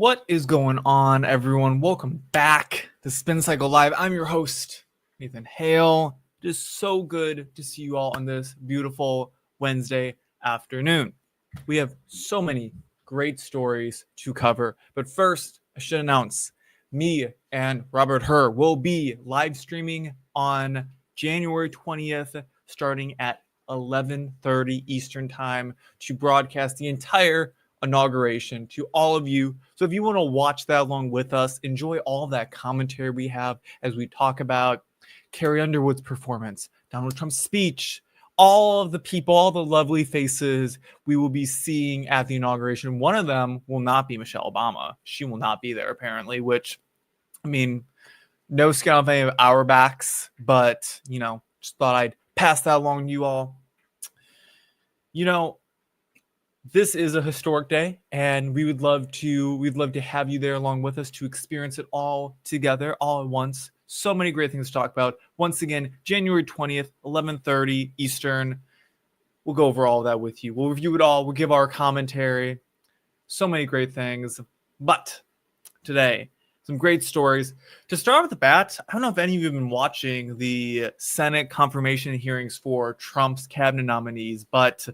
What is going on, everyone? Welcome back to Spin Cycle Live. I'm your host, Nathan Hale. It is so good to see you all on this beautiful Wednesday afternoon. We have so many great stories to cover, but first, I should announce me and Robert Herr will be live streaming on January 20th, starting at 11:30 Eastern Time to broadcast the entire inauguration to all of you. So if you want to watch that along with us, enjoy all that commentary we have as we talk about Carrie Underwood's performance, Donald Trump's speech, all of the people, all the lovely faces we will be seeing at the inauguration. One of them will not be Michelle Obama. She will not be there apparently, which, I mean, no skin off any of our backs, but, just thought I'd pass that along to you all. This is a historic day, and we'd love to have you there along with us to experience it all together, all at once. So many great things to talk about. Once again, January 20th, 11:30 Eastern. We'll go over all of that with you. We'll review it all. We'll give our commentary. So many great things. But today, some great stories. To start with the bat, I don't know if any of you have been watching the Senate confirmation hearings for Trump's cabinet nominees, but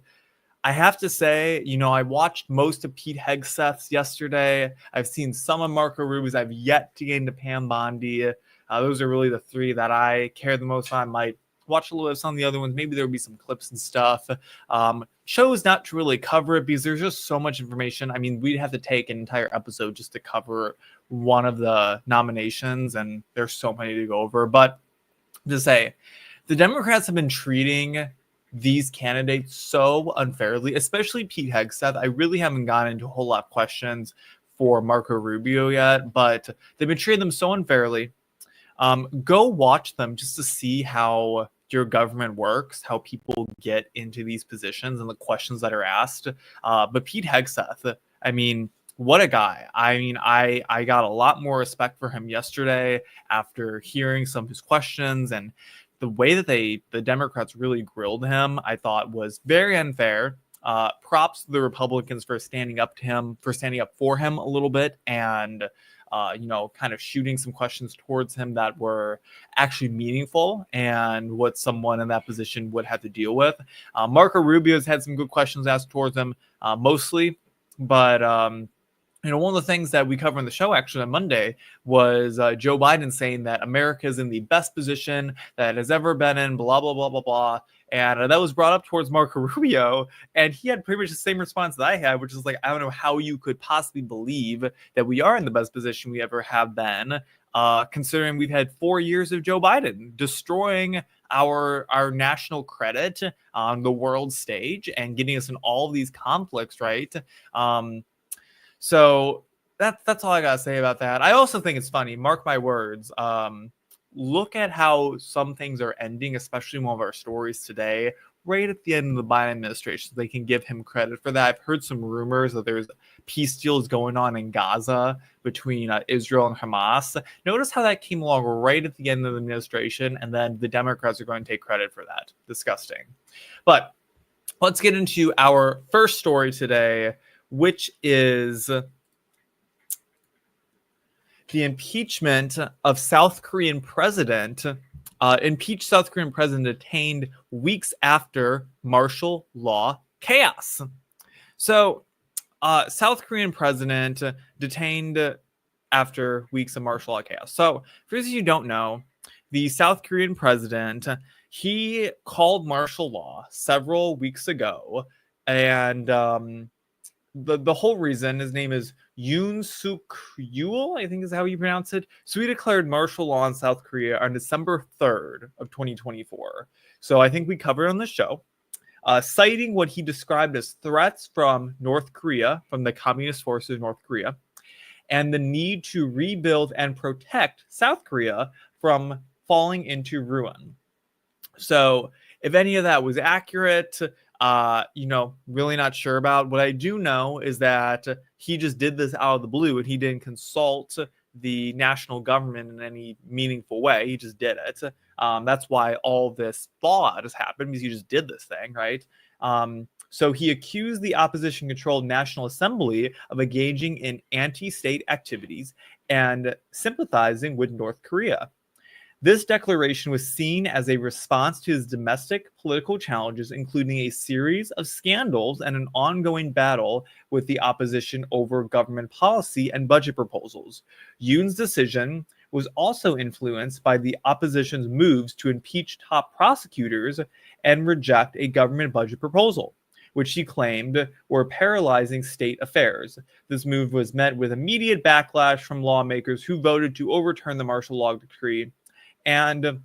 I have to say, I watched most of Pete Hegseth's yesterday. I've seen some of Marco Rubio's. I've yet to get into Pam Bondi. Those are really the three that I care the most on. I might watch a little bit of some of the other ones. Maybe there'll be some clips and stuff. Chose not to really cover it because there's just so much information. I mean, we'd have to take an entire episode just to cover one of the nominations, and there's so many to go over. But to say, the Democrats have been treating these candidates so unfairly, especially Pete Hegseth. I really haven't gotten into a whole lot of questions for Marco Rubio yet, but they've been treating them so unfairly. Go watch them just to see how your government works, how people get into these positions and the questions that are asked. But Pete Hegseth, I mean, what a guy. I mean, I got a lot more respect for him yesterday after hearing some of his questions, and the way that the Democrats really grilled him, I thought was very unfair. Props to the Republicans for standing up for him a little bit and, kind of shooting some questions towards him that were actually meaningful and what someone in that position would have to deal with. Marco Rubio's had some good questions asked towards him, mostly, but one of the things that we cover in the show actually on Monday was Joe Biden saying that America is in the best position that it has ever been in, blah, blah, blah, blah, blah. And that was brought up towards Marco Rubio, and he had pretty much the same response that I had, which is like, I don't know how you could possibly believe that we are in the best position we ever have been, considering we've had 4 years of Joe Biden destroying our national credit on the world stage and getting us in all of these conflicts, right? So that's all I gotta say about that. I also think it's funny. Mark my words. Look at how some things are ending, especially in one of our stories today, right at the end of the Biden administration. They can give him credit for that. I've heard some rumors that there's peace deals going on in Gaza between Israel and Hamas. Notice how that came along right at the end of the administration, and then the Democrats are going to take credit for that. Disgusting. But let's get into our first story today, which is the impeachment of South Korean president. Impeached South Korean president detained weeks after martial law chaos. So, South Korean president detained after weeks of martial law chaos. So, for those of you who don't know, the South Korean president, he called martial law several weeks ago, and the whole reason, his name is Yoon Yeol, I think is how you pronounce it. So he declared martial law in South Korea on December 3rd of 2024. So I think we covered on the show, citing what he described as threats from North Korea, from the communist forces of North Korea, and the need to rebuild and protect South Korea from falling into ruin. So if any of that was accurate, really not sure about. What I do know is that he just did this out of the blue, and he didn't consult the national government in any meaningful way. He just did it. That's why all this fallout has happened, because he just did this thing, right? So he accused the opposition-controlled National Assembly of engaging in anti-state activities and sympathizing with North Korea. This declaration was seen as a response to his domestic political challenges, including a series of scandals and an ongoing battle with the opposition over government policy and budget proposals. Yoon's decision was also influenced by the opposition's moves to impeach top prosecutors and reject a government budget proposal, which he claimed were paralyzing state affairs. This move was met with immediate backlash from lawmakers who voted to overturn the martial law decree, and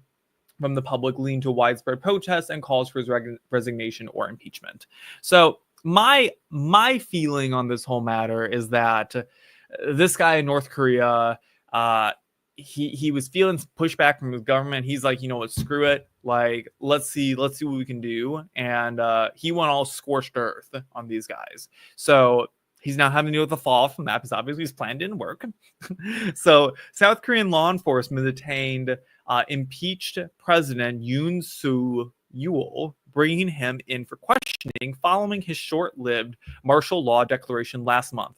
from the public leaned to widespread protests and calls for his resignation or impeachment. So my feeling on this whole matter is that this guy in North Korea, he was feeling pushback from his government. He's like, you know what, screw it. Like, let's see what we can do. And he went all scorched earth on these guys. So he's now having to deal with the fall from that because obviously his plan didn't work. So South Korean law enforcement detained impeached President Yoon Yeol, bringing him in for questioning following his short-lived martial law declaration last month.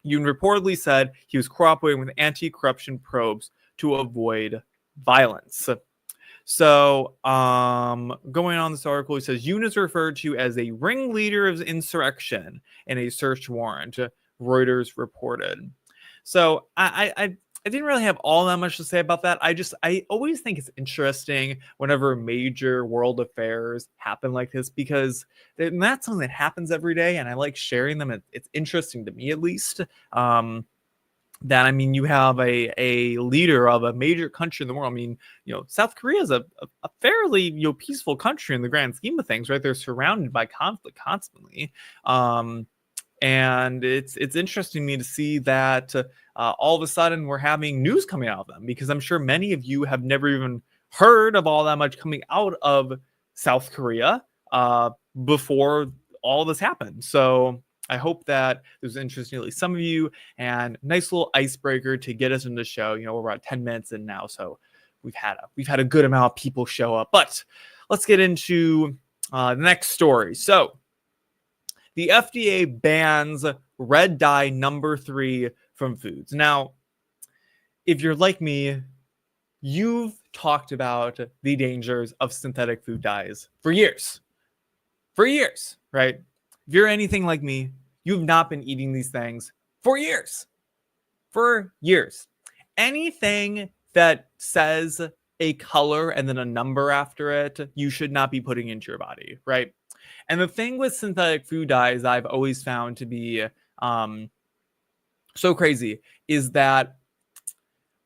Yoon reportedly said he was cooperating with anti-corruption probes to avoid violence. So, going on this article, he says Yoon is referred to as a ringleader of insurrection in a search warrant, Reuters reported. So, I didn't really have all that much to say about that. I always think it's interesting whenever major world affairs happen like this, because that's something that happens every day, and I like sharing them. It's interesting to me, at least. That, I mean, you have a leader of a major country in the world. I mean, South Korea is a fairly peaceful country in the grand scheme of things, right? They're surrounded by conflict constantly. And it's interesting to me to see that all of a sudden we're having news coming out of them, because I'm sure many of you have never even heard of all that much coming out of South Korea before all this happened. So I hope that it was interesting to at least some of you, and nice little icebreaker to get us into the show. We're about 10 minutes in now, so we've had a good amount of people show up. But let's get into the next story. So the FDA bans red dye number 3 from foods. Now, if you're like me, you've talked about the dangers of synthetic food dyes for years. For years, right? If you're anything like me, you've not been eating these things for years. For years. Anything that says a color and then a number after it, you should not be putting into your body, right? And the thing with synthetic food dyes I've always found to be so crazy is that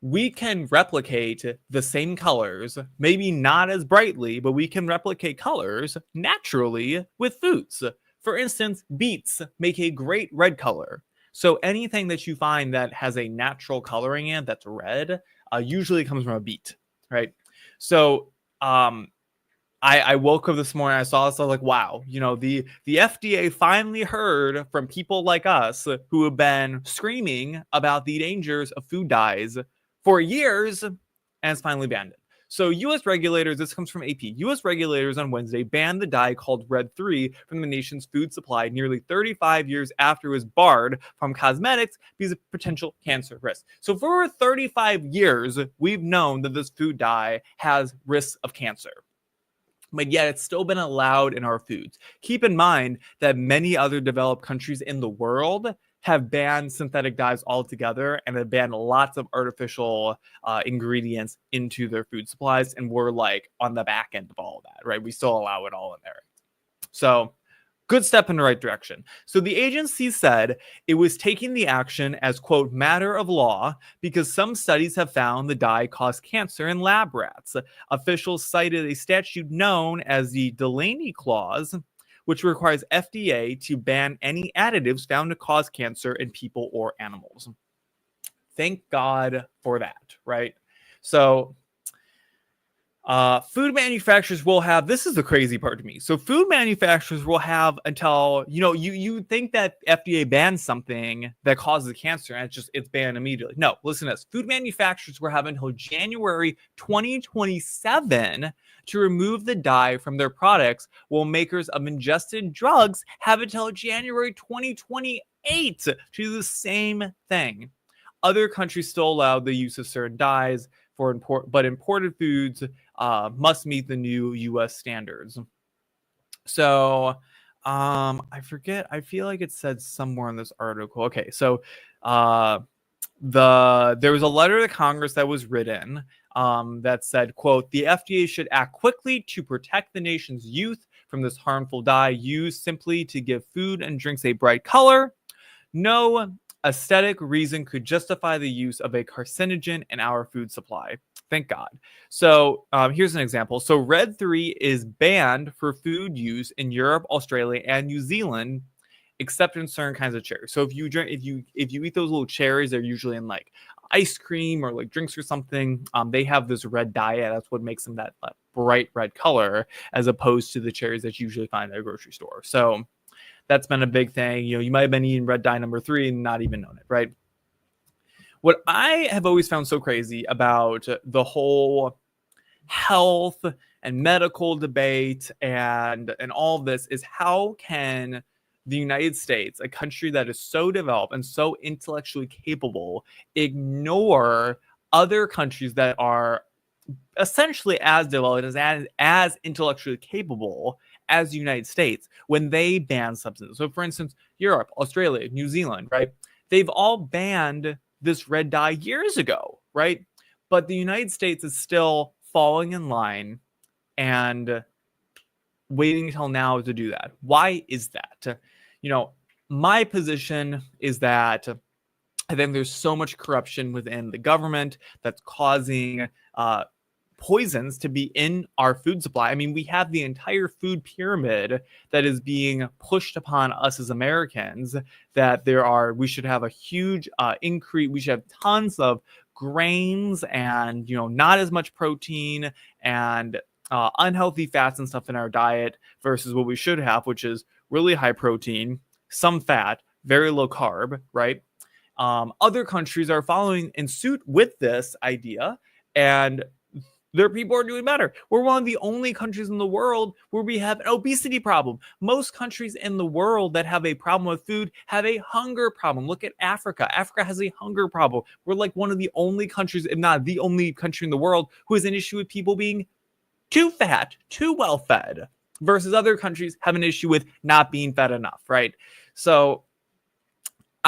we can replicate the same colors, maybe not as brightly, but we can replicate colors naturally with foods. For instance, beets make a great red color. So anything that you find that has a natural coloring in it that's red usually comes from a beet, right? So I woke up this morning, I saw this, I was like, wow, the FDA finally heard from people like us who have been screaming about the dangers of food dyes for years, and it's finally banned it. So U.S. regulators, this comes from AP, U.S. regulators on Wednesday banned the dye called Red-3 from the nation's food supply nearly 35 years after it was barred from cosmetics because of potential cancer risk. So for over 35 years, we've known that this food dye has risks of cancer, but yet it's still been allowed in our foods. Keep in mind that many other developed countries in the world have banned synthetic dyes altogether and have banned lots of artificial ingredients into their food supplies, and we're like on the back end of all of that, right? We still allow it all in there. So good step in the right direction. So the agency said it was taking the action as, quote, matter of law because some studies have found the dye caused cancer in lab rats. Officials cited a statute known as the Delaney Clause, which requires FDA to ban any additives found to cause cancer in people or animals. Thank God for that, right? So Food manufacturers will have, this is the crazy part to me. So food manufacturers will have until, you think that FDA bans something that causes cancer and it's banned immediately. No, listen to this. Food manufacturers will have until January 2027 to remove the dye from their products, while makers of ingested drugs have until January 2028 to do the same thing. Other countries still allow the use of certain dyes but imported foods must meet the new U.S. standards. So I forget. I feel like it said somewhere in this article. Okay, so there was a letter to Congress that was written that said, quote, the FDA should act quickly to protect the nation's youth from this harmful dye used simply to give food and drinks a bright color. No aesthetic reason could justify the use of a carcinogen in our food supply. Thank God. So here's an example. So Red-3 is banned for food use in Europe, Australia, and New Zealand, except in certain kinds of cherries. So if you eat those little cherries, they're usually in like ice cream or like drinks or something. They have this red dye. That's what makes them that bright red color, as opposed to the cherries that you usually find at a grocery store. So that's been a big thing. You might have been eating red dye number 3 and not even known it, right? What I have always found so crazy about the whole health and medical debate and all of this is, how can the United States, a country that is so developed and so intellectually capable, ignore other countries that are essentially as developed, as intellectually capable as the United States, when they ban substances? So for instance, Europe, Australia, New Zealand, right? They've all banned this red dye years ago, right? But the United States is still falling in line and waiting until now to do that. Why is that? My position is that I think there's so much corruption within the government that's causing poisons to be in our food supply. I mean, we have the entire food pyramid that is being pushed upon us as Americans, that we should have a huge increase. We should have tons of grains and, not as much protein and unhealthy fats and stuff in our diet, versus what we should have, which is really high protein, some fat, very low carb, right? Other countries are following in suit with this idea, and their people are doing better. We're one of the only countries in the world where we have an obesity problem. Most countries in the world that have a problem with food have a hunger problem. Look at Africa. Africa has a hunger problem. We're like one of the only countries, if not the only country in the world, who has an issue with people being too fat, too well fed, versus other countries have an issue with not being fed enough, right? So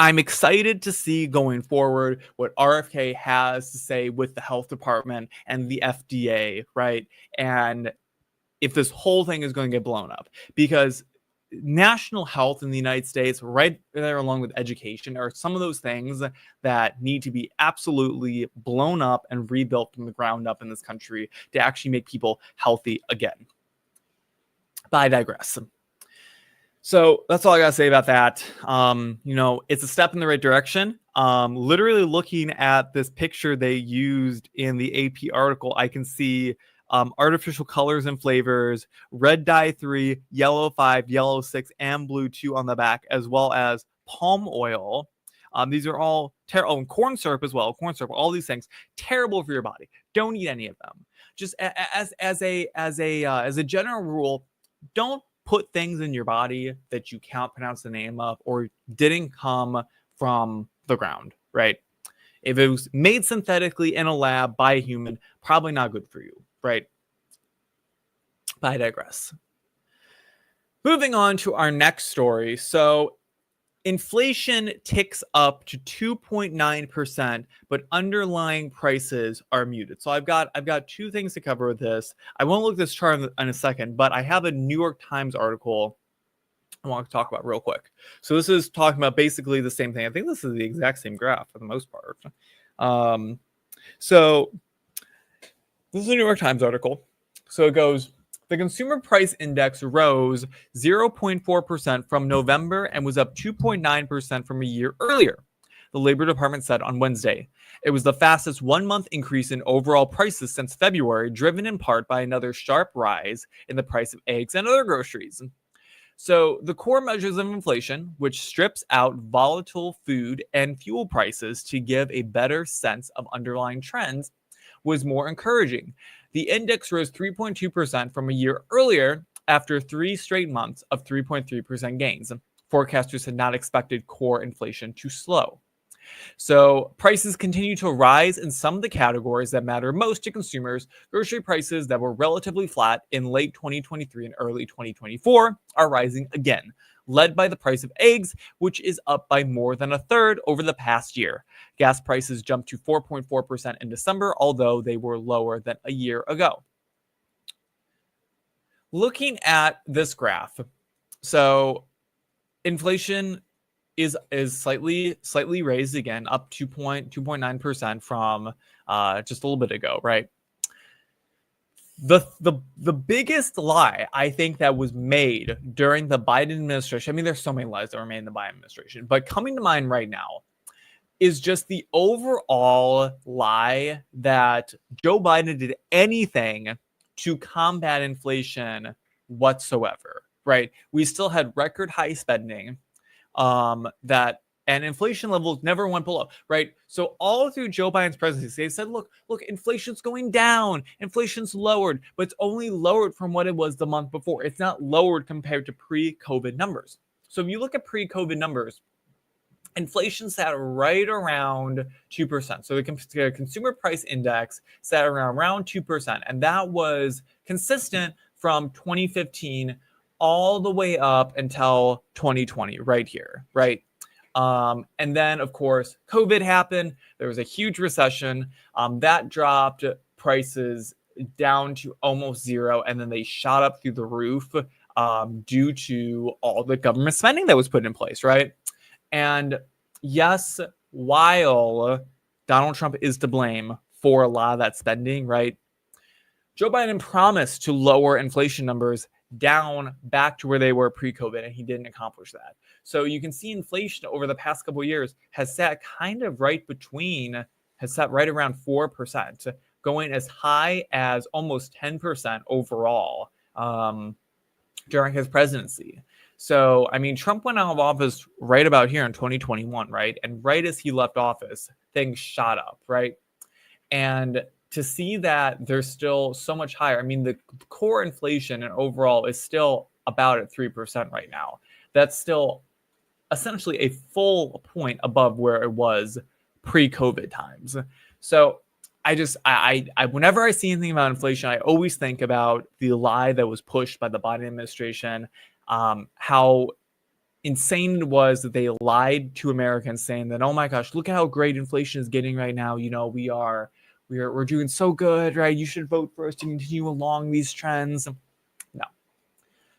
I'm excited to see going forward what RFK has to say with the health department and the FDA, right? And if this whole thing is going to get blown up, because national health in the United States, right there along with education, are some of those things that need to be absolutely blown up and rebuilt from the ground up in this country to actually make people healthy again. But I digress. So that's all I gotta say about that. It's a step in the right direction. Literally looking at this picture they used in the AP article, I can see artificial colors and flavors, red dye 3, yellow 5, yellow 6, and blue 2 on the back, as well as palm oil. These are all terrible, and corn syrup as well. Corn syrup, all these things, terrible for your body. Don't eat any of them. Just as a general rule, don't put things in your body that you can't pronounce the name of or didn't come from the ground, right? If it was made synthetically in a lab by a human, probably not good for you, right? But I digress. Moving on to our next story. So inflation ticks up to 2.9%, but underlying prices are muted. So I've got two things to cover with this. I won't look at this chart in a second, but I have a New York Times article I want to talk about real quick. So this is talking about basically the same thing. I think this is the exact same graph for the most part. So this is a New York Times article. So it goes, the consumer price index rose 0.4% from November and was up 2.9% from a year earlier. the Labor Department said on Wednesday. It was the fastest one-month increase in overall prices since February, driven in part by another sharp rise in the price of eggs and other groceries. So the core measures of inflation, which strips out volatile food and fuel prices to give a better sense of underlying trends, was more encouraging. The index rose 3.2% from a year earlier after 3 straight months of 3.3% gains. Forecasters had not expected core inflation to slow. So prices continue to rise in some of the categories that matter most to consumers. Grocery prices that were relatively flat in late 2023 and early 2024 are rising again, led by the price of eggs, which is up by more than a third over the past year. Gas prices jumped to 4.4% in December, although they were lower than a year ago. Looking at this graph, so inflation is slightly raised again, up 2.9% from just a little bit ago, right? The biggest lie I think that was made during the Biden administration, I mean, there's so many lies that were made in the Biden administration, but coming to mind right now is just the overall lie that Joe Biden did anything to combat inflation whatsoever, right? We still had record high spending, and inflation levels never went below, right? So all through Joe Biden's presidency, they said, look, inflation's going down, inflation's lowered, but it's only lowered from what it was the month before. It's not lowered compared to pre-COVID numbers. So if you look at pre-COVID numbers, inflation sat right around 2%. So the consumer price index sat around 2%, and that was consistent from 2015 all the way up until 2020, right here, right? And then, of course, COVID happened. There was a huge recession. That dropped prices down to almost zero, and then they shot up through the roof due to all the government spending that was put in place, right? And yes, while Donald Trump is to blame for a lot of that spending, right? Joe Biden promised to lower inflation numbers down back to where they were pre-COVID, and he didn't accomplish that. So you can see inflation over the past couple of years has sat right around 4%, going as high as almost 10% overall during his presidency. So, I mean, Trump went out of office right about here in 2021, right? And right as he left office, things shot up, right? And to see that there's still so much higher, I mean, the core inflation and overall is still about at 3% right now. That's still essentially a full point above where it was pre-COVID times. So I whenever I see anything about inflation, I always think about the lie that was pushed by the Biden administration, how insane it was that they lied to Americans saying that, oh my gosh, look at how great inflation is getting right now. You know, we're doing so good, right? You should vote for us to continue along these trends. No.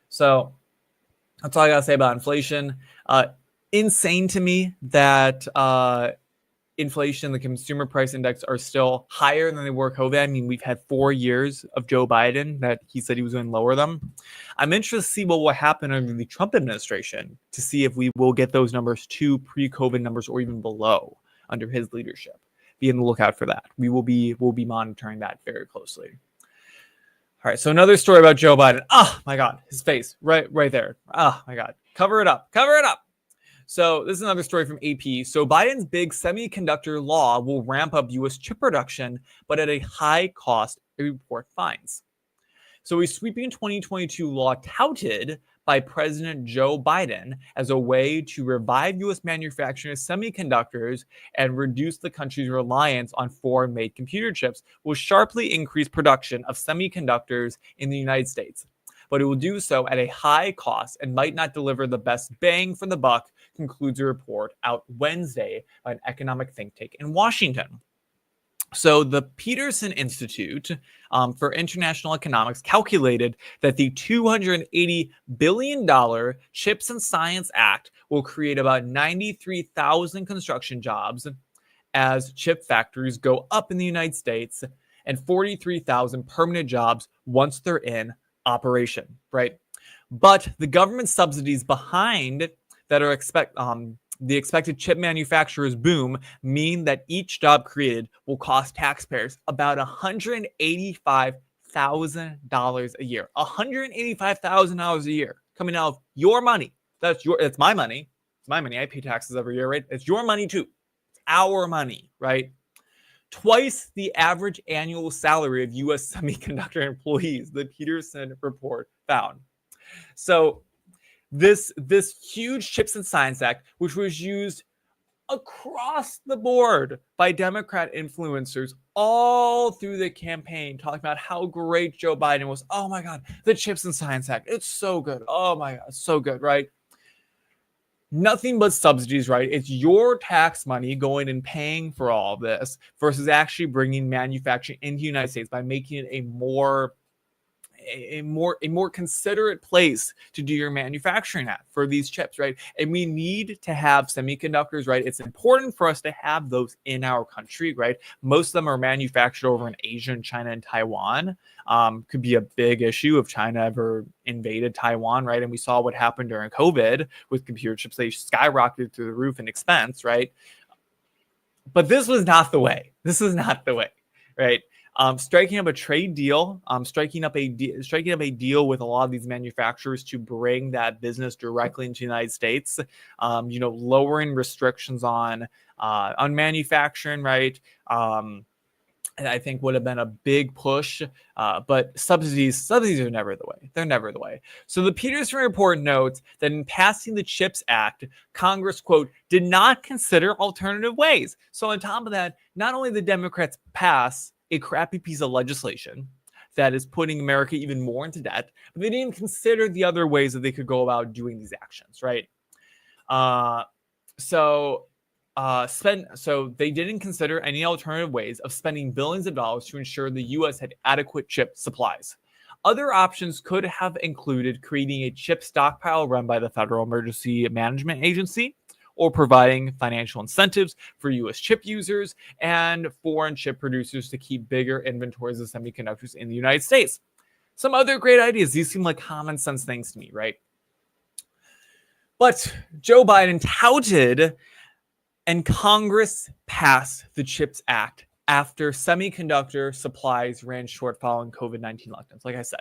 So that's all I gotta say about inflation. Insane to me that inflation, the consumer price index are still higher than they were COVID. I mean, we've had 4 years of Joe Biden that he said he was going to lower them. I'm interested to see what will happen under the Trump administration to see if we will get those numbers to pre-COVID numbers or even below under his leadership. Be on the lookout for that. We'll be monitoring that very closely. All right, so another story about Joe Biden. Oh my God, his face right there. Oh my God, cover it up. So this is another story from AP. So Biden's big semiconductor law will ramp up U.S. chip production, but at a high cost, a report finds. So a sweeping 2022 law touted by President Joe Biden as a way to revive U.S. manufacturing of semiconductors and reduce the country's reliance on foreign-made computer chips will sharply increase production of semiconductors in the United States. But it will do so at a high cost and might not deliver the best bang for the buck, concludes a report out Wednesday by an economic think tank in Washington. So the Peterson Institute for International Economics calculated that the $280 billion Chips and Science Act will create about 93,000 construction jobs as chip factories go up in the United States and 43,000 permanent jobs once they're in operation, right? But the government subsidies behind that are The expected chip manufacturers boom mean that each job created will cost taxpayers about $185,000 a year. $185,000 a year coming out of your money. It's my money. It's my money. I pay taxes every year, right? It's your money too. It's our money, right? Twice the average annual salary of U.S. semiconductor employees, the Peterson report found. So this huge Chips and Science Act, which was used across the board by Democrat influencers all through the campaign, talking about how great Joe Biden was. Oh my God, the Chips and Science Act, it's so good. Oh my God, so good, right? Nothing but subsidies, right? It's your tax money going and paying for all of this versus actually bringing manufacturing into the United States by making it a more considerate place to do your manufacturing at for these chips, right? And we need to have semiconductors, right? It's important for us to have those in our country, right? Most of them are manufactured over in Asia and China and Taiwan. Could be a big issue if China ever invaded Taiwan, right? And we saw what happened during COVID with computer chips. They skyrocketed through the roof in expense, right? But this was not the way. This is not the way, right? Striking up a trade deal, striking up a deal with a lot of these manufacturers to bring that business directly into the United States. Lowering restrictions on manufacturing, right? And I think would have been a big push. But subsidies are never the way. They're never the way. So the Peterson report notes that in passing the CHIPS Act, Congress, quote, did not consider alternative ways. So on top of that, not only the Democrats pass a crappy piece of legislation that is putting America even more into debt, but they didn't consider the other ways that they could go about doing these actions, right? So they didn't consider any alternative ways of spending billions of dollars to ensure the U.S. had adequate chip supplies. Other options could have included creating a chip stockpile run by the Federal Emergency Management Agency, or providing financial incentives for U.S. chip users and foreign chip producers to keep bigger inventories of semiconductors in the United States. Some other great ideas. These seem like common sense things to me, right? But Joe Biden touted and Congress passed the CHIPS Act after semiconductor supplies ran short following COVID-19 lockdowns. Like I said,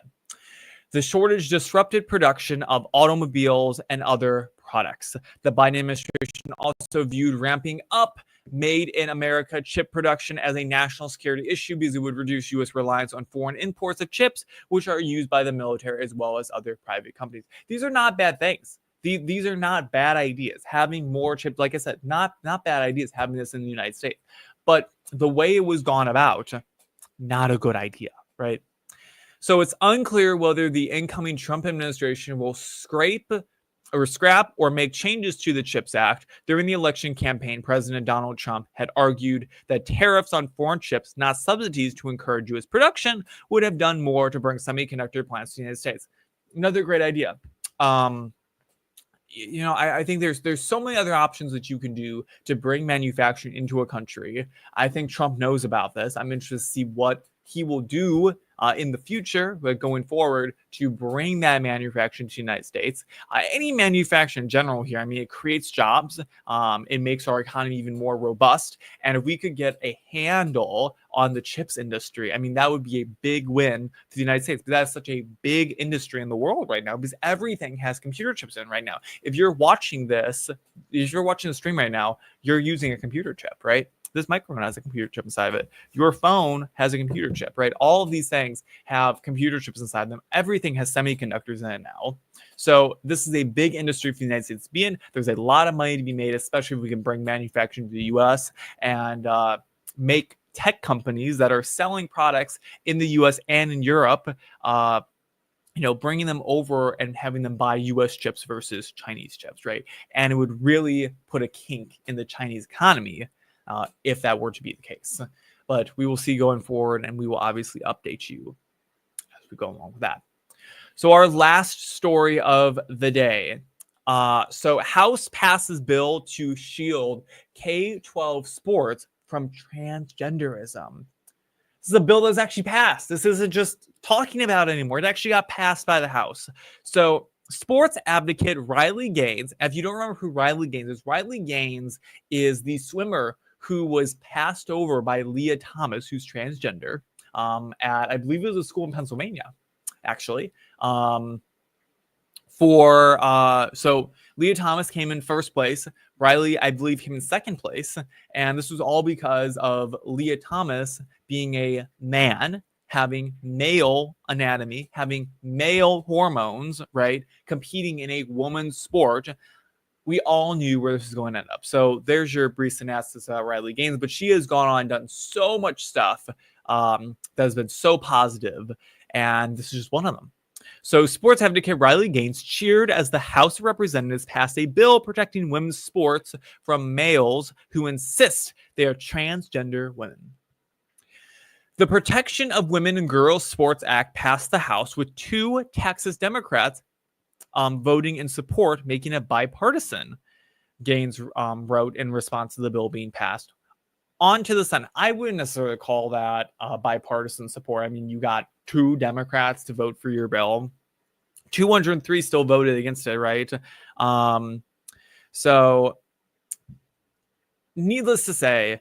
the shortage disrupted production of automobiles and other products. The Biden administration also viewed ramping up made in America chip production as a national security issue because it would reduce U.S. reliance on foreign imports of chips, which are used by the military as well as other private companies. These are not bad things. These are not bad ideas. Having more chips, like I said, not bad ideas having this in the United States. But the way it was gone about, not a good idea, right? So it's unclear whether the incoming Trump administration will scrap or make changes to the CHIPS Act. During the election campaign, President Donald Trump had argued that tariffs on foreign chips, not subsidies to encourage U.S. production, would have done more to bring semiconductor plants to the United States. Another great idea. I think there's so many other options that you can do to bring manufacturing into a country. I think Trump knows about this. I'm interested to see what he will do in the future, but going forward, to bring that manufacturing to the United States. Any manufacturing in general here, I mean, it creates jobs. It makes our economy even more robust. And if we could get a handle on the chips industry, I mean, that would be a big win for the United States, because that's such a big industry in the world right now, because everything has computer chips in right now. If you're watching the stream right now, you're using a computer chip, right? This microphone has a computer chip inside of it. Your phone has a computer chip, right? All of these things have computer chips inside them. Everything has semiconductors in it now. So this is a big industry for the United States to be in. There's a lot of money to be made, especially if we can bring manufacturing to the U.S. and make tech companies that are selling products in the U.S. and in Europe, bringing them over and having them buy U.S. chips versus Chinese chips, right? And it would really put a kink in the Chinese economy if that were to be the case. But we will see going forward, and we will obviously update you as we go along with that. So our last story of the day. So House passes bill to shield K-12 sports from transgenderism. This is a bill that's actually passed. This isn't just talking about it anymore. It actually got passed by the House. So Sports advocate Riley Gaines. If you don't remember who Riley Gaines is the swimmer who was passed over by Leah Thomas, who's transgender, at, I believe it was a school in Pennsylvania, actually. So Leah Thomas came in first place. Riley, I believe, came in second place. And this was all because of Leah Thomas being a man, having male anatomy, having male hormones, right? Competing in a woman's sport. We all knew where this was going to end up. So there's your brief synopsis about Riley Gaines, but she has gone on and done so much stuff that has been so positive, and this is just one of them. So sports advocate Riley Gaines cheered as the House of Representatives passed a bill protecting women's sports from males who insist they are transgender women. The Protection of Women and Girls Sports Act passed the House with 2 Texas Democrats voting in support, making it bipartisan, Gaines wrote in response to the bill being passed. On to the Senate. I wouldn't necessarily call that bipartisan support. I mean, you got 2 Democrats to vote for your bill. 203 still voted against it, right? So, needless to say,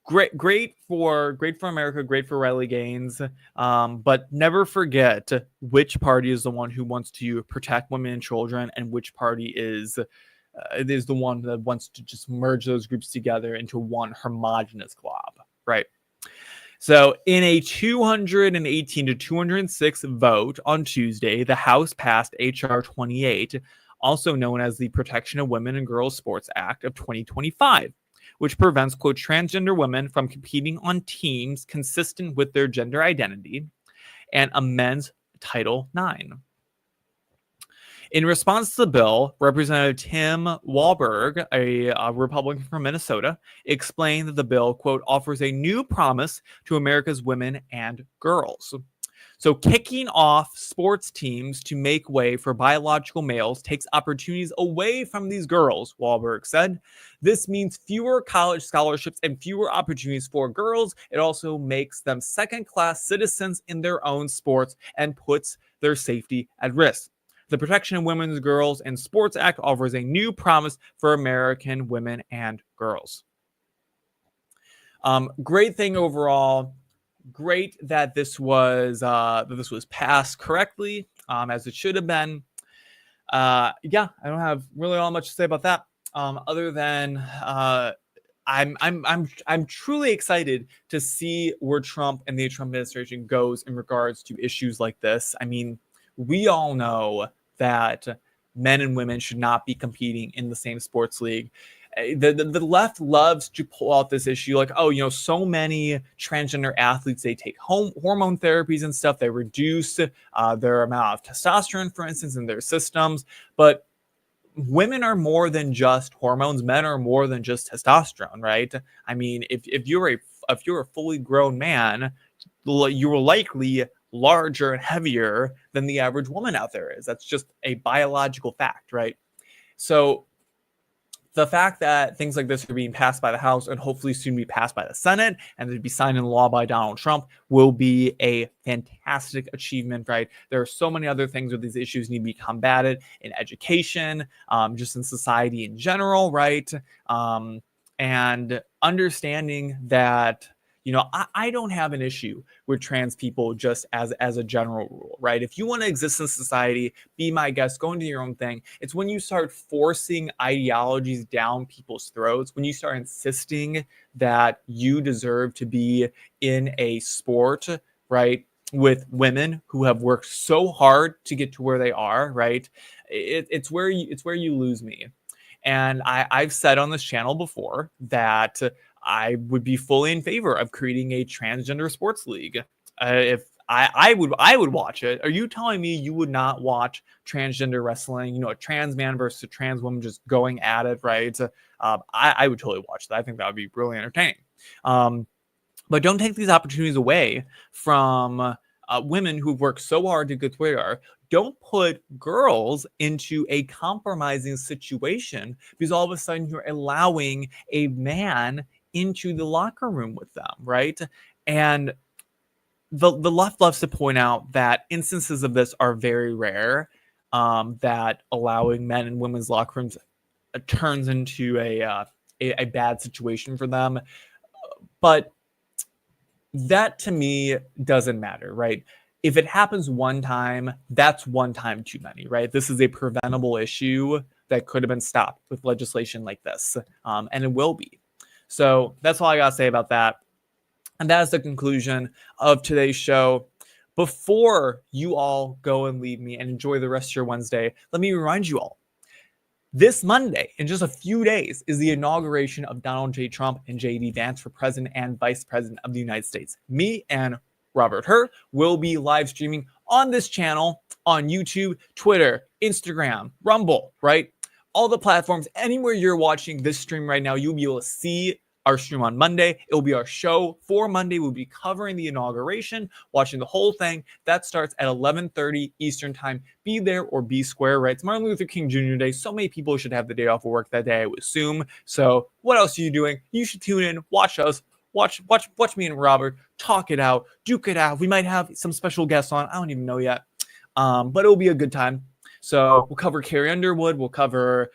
great for America, great for Riley Gaines. But never forget which party is the one who wants to protect women and children, and which party is the one that wants to just merge those groups together into one homogenous glob, right? So in a 218 to 206 vote on Tuesday, the House passed H.R. 28, also known as the Protection of Women and Girls Sports Act of 2025, which prevents, quote, transgender women from competing on teams consistent with their gender identity, and amends Title IX. In response to the bill, Representative Tim Walberg, a Republican from Minnesota, explained that the bill, quote, offers a new promise to America's women and girls. So kicking off sports teams to make way for biological males takes opportunities away from these girls, Walberg said. This means fewer college scholarships and fewer opportunities for girls. It also makes them second-class citizens in their own sports and puts their safety at risk. The Protection of Women's, Girls, and Sports Act offers a new promise for American women and girls. Great thing overall. Great that this was passed correctly, as it should have been. I don't have really all much to say about that, other than I'm truly excited to see where Trump and the Trump administration goes in regards to issues like this. I mean, we all know that men and women should not be competing in the same sports league. The left loves to pull out this issue like, oh, so many transgender athletes, they take hormone therapies and stuff. They reduce their amount of testosterone, for instance, in their systems. But women are more than just hormones. Men are more than just testosterone, right? I mean, if you're a fully grown man, you're likely larger and heavier than the average woman out there is. That's just a biological fact, right? So the fact that things like this are being passed by the House and hopefully soon be passed by the Senate and to be signed into law by Donald Trump will be a fantastic achievement, right? There are so many other things where these issues need to be combated in education, just in society in general, right? And understanding that, I don't have an issue with trans people just as a general rule, right? If you want to exist in society, be my guest, go and do your own thing. It's when you start forcing ideologies down people's throats, when you start insisting that you deserve to be in a sport, right, with women who have worked so hard to get to where they are, right? It's where you lose me. And I've said on this channel before that I would be fully in favor of creating a transgender sports league. If I would watch it. Are you telling me you would not watch transgender wrestling? A trans man versus a trans woman just going at it, right? I would totally watch that. I think that would be really entertaining. But don't take these opportunities away from women who've worked so hard to get to where they are. Don't put girls into a compromising situation because all of a sudden you're allowing a man into the locker room with them, right? And the left loves to point out that instances of this are very rare. that allowing men and women's locker rooms turns into a bad situation for them. But that to me doesn't matter, right? If it happens one time, that's one time too many, right? This is a preventable issue that could have been stopped with legislation like this, and it will be. So that's all I gotta say about that. And that is the conclusion of today's show. Before you all go and leave me and enjoy the rest of your Wednesday, let me remind you all, this Monday, in just a few days, is the inauguration of Donald J. Trump and J.D. Vance for President and Vice President of the United States. Me and Herr will be live streaming on this channel on YouTube, Twitter, Instagram, Rumble, right? All the platforms, anywhere you're watching this stream right now, you'll be able to see our stream on Monday. It will be our show for Monday. We'll be covering the inauguration, watching the whole thing. That starts at 11:30 Eastern time. Be there or be square, right? It's Martin Luther King Jr. Day. So many people should have the day off of work that day, I would assume. So what else are you doing? You should tune in, watch us, watch me and Robert talk it out, duke it out. We might have some special guests on. I don't even know yet. But it'll be a good time. So we'll cover Carrie Underwood, we'll cover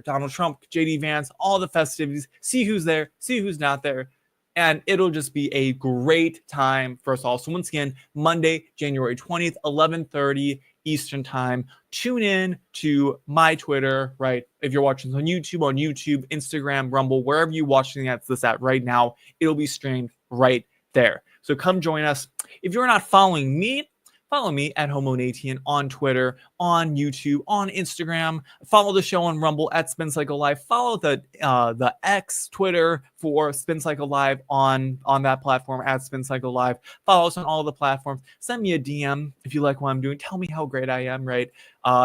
Donald Trump, J.D. Vance, all the festivities, see who's there, see who's not there, and it'll just be a great time for us all. So once again, Monday, January 20th, 11:30 Eastern time. Tune in to my Twitter, right? If you're watching on YouTube, Instagram, Rumble, wherever you're watching this at right now, it'll be streamed right there. So come join us. If you're not following me, follow me at Homonatian on Twitter, on YouTube, on Instagram. Follow the show on Rumble at Spin Cycle Live. Follow the X Twitter for Spin Cycle Live on that platform at Spin Cycle Live. Follow us on all the platforms. Send me a DM if you like what I'm doing. Tell me how great I am, right?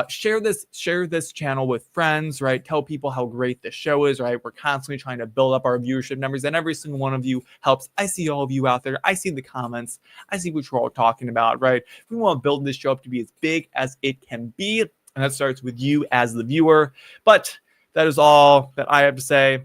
Share this channel with friends, right? Tell people how great the show is, right? We're constantly trying to build up our viewership numbers, and every single one of you helps. I see all of you out there. I see the comments. I see what you're all talking about, right? We want to build this show up to be as big as it can be, and that starts with you as the viewer. But that is all that I have to say.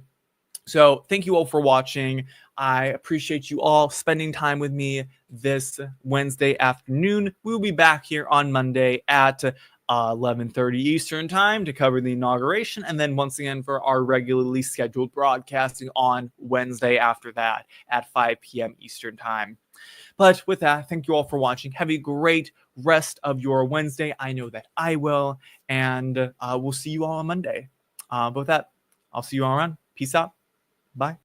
So thank you all for watching. I appreciate you all spending time with me this Wednesday afternoon. We'll be back here on Monday at 11:30 Eastern time to cover the inauguration, and then once again for our regularly scheduled broadcasting on Wednesday after that at 5 p.m. Eastern time. But with that, thank you all for watching. Have a great rest of your Wednesday. I know that I will, and we'll see you all on Monday. But with that, I'll see you all around. Peace out. Bye.